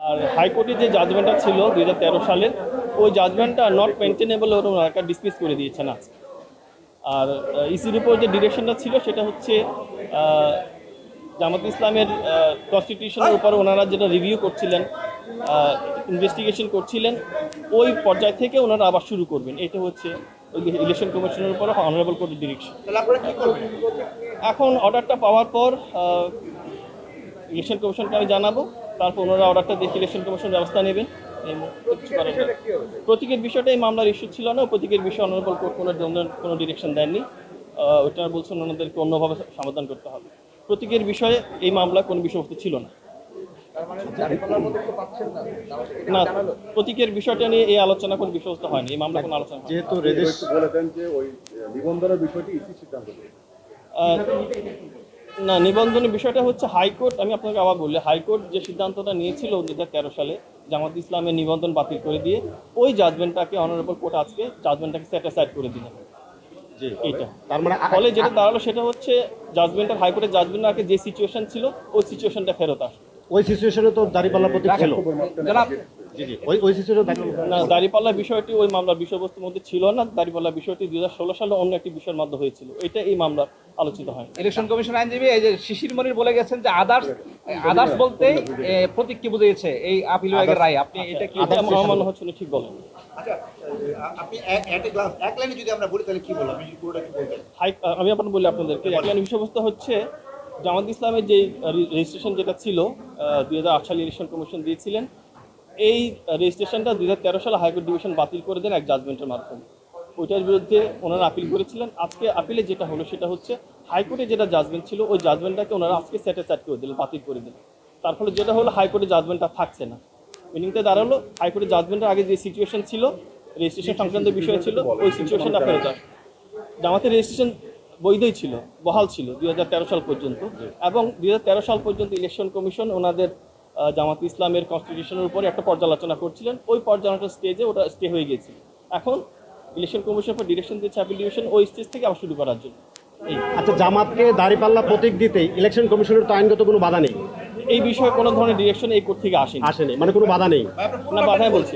আর হাইকোর্টের যে জাজমেন্টটা ছিল 2013 সালের, ওই জাজমেন্টটা নট মেনটেনেবল, ওরা একটা ডিসমিস করে দিয়েছেন আজকে। আর ইসির উপর যে ডিরেকশনটা ছিল সেটা হচ্ছে জামাত ইসলামের কনস্টিটিউশনের উপর ওনারা যেটা রিভিউ করছিলেন, ইনভেস্টিগেশন করছিলেন, ওই পর্যায় থেকে ওনারা আবার শুরু করবেন। এটা হচ্ছে ওই ইলেকশন কমিশনের উপর অনারেবল কোর্টের ডিরেকশন। এখন অর্ডারটা পাওয়ার পর ইলেকশন কমিশনকে আমি জানাবো, তারপর ওনারা অর্ডারটা দেখে ইলেকশন কমিশন ব্যবস্থা নেবেন। প্রতীকের বিষয়টা এই মামলার ইস্যু ছিল না, প্রতীকের বিষয়ে অনারেবল কোর্ট কোনো ডিরেকশন দেননি। ওটা বলছেন ওনাদেরকে অন্যভাবে সমাধান করতে হবে। প্রতীকের বিষয়ে এই মামলা কোনো বিষয়বস্তু ছিল না। না, প্রতীকের বিষয়টা নিয়ে এই আলোচনা কোনো বিষয়বস্তু হয়নি, এই মামলা কোনো আলোচনা হয়নি। যেহেতু বলেছেন যে ওই নিবন্ধনের বিষয়টি ইসি সিদ্ধান্ত নেবে। না, নিবন্ধনের বিষয়টা হচ্ছে হাইকোর্ট, আমি আপনাকে আবার বললি, হাইকোর্ট যে সিদ্ধান্তটা নিয়েছিল 2013 সালে জামাত ইসলামের নিবন্ধন বাতিল করে দিয়ে, ওই জাজমেন্টটাকে অনারেবল কোর্ট আজকে জাজমেন্টটাকে সেট অ্যাসাইড করে দিলেন। জি, এইটা তার মানে ফলে যেটা দাঁড়ালো সেটা হচ্ছে জাজমেন্টের, হাইকোর্টের জাজমেন্টের আগে যে সিচুয়েশন ছিল ওই সিচুয়েশনটা ফেরত আসে। ওই সিচুয়েশনে তো দাঁড়িপাল্লা প্রতীক ছিল। ওই সিচুয়েশনে না, দাঁড়িপাল্লা বিষয়টি ওই মামলার বিষয়বস্তুর মধ্যে ছিল না। দাঁড়িপাল্লা বিষয়টি 2016 সালে অন্য একটি বিষয়ের মধ্যে হয়েছিল, এটা এই মামলা আলোচিত হয়। ইলেকশন কমিশন আইনজীবী এই যে শিশির মনির বলে গেছেন যে আদার্স বলতে প্রতীক কি বুঝিয়েছে এই আপিল বিভাগের রায়, আপনি এটা কি আমার মনে হচ্ছে না ঠিক বলেন। আচ্ছা, আপনি এক লাইনে যদি আমরা বলি তাহলে কি বলবো, আপনি পুরোটা কি বলবেন? আমি আপনার বলি আপনাদেরকে, এক লাইন বিষয়বস্তু হচ্ছে জামাত ইসলামের যে রেজিস্ট্রেশন যেটা ছিল 2008 সালে ইলেকশন কমিশন দিয়েছিলেন, এই রেজিস্ট্রেশনটা 2013 সালে হাইকোর্ট ডিভিশন বাতিল করে দেন এক জাজমেন্টের মাধ্যমে। ওইটার বিরুদ্ধে ওনারা আপিল করেছিলেন। আজকে আপিলে যেটা হলো সেটা হচ্ছে হাইকোর্টে যেটা জাজমেন্ট ছিল ওই জাজমেন্টটাকে ওনারা আজকে স্যাটিসফাইড করে দিলেন, বাতিল করে দিলেন। তার ফলে যেটা হলো হাইকোর্টের জাজমেন্টটা থাকছে না। মিনিংটা দাঁড়ালো হাইকোর্টের জাজমেন্টের আগে যে সিচুয়েশন ছিল, রেজিস্ট্রেশন সংক্রান্ত বিষয় ছিল, ওই সিচুয়েশনটা ফেরত আসে। জামাতের রেজিস্ট্রেশন বৈধই ছিল, বহাল ছিল 2013 সাল পর্যন্ত, এবং 2013 সাল পর্যন্ত ইলেকশন কমিশন ওনাদের জামাত ইসলামের কনস্টিটিউশনের উপরে একটা পর্যালোচনা করছিলেন। ওই পর্যালোচনার স্টেজে ওটা স্টে হয়ে গেছিল। এখন ইলেকশন কমিশন পর ডিরেকশন দিয়েছে আপিল ডিভিশন ওই স্টেজ থেকে আবার শুরু করার জন্য। আচ্ছা, জামাতকে দাঁড়িপাল্লা প্রতীক দিতে ইলেকশন কমিশনের তো আইনগত কোনো বাধা নেই। এই বিষয়ে কোনো ধরনের ডিরেকশন এই কোর্ট থেকে আসেনি, মানে কোনো বাধা নেই। না, বাধাই বলছি।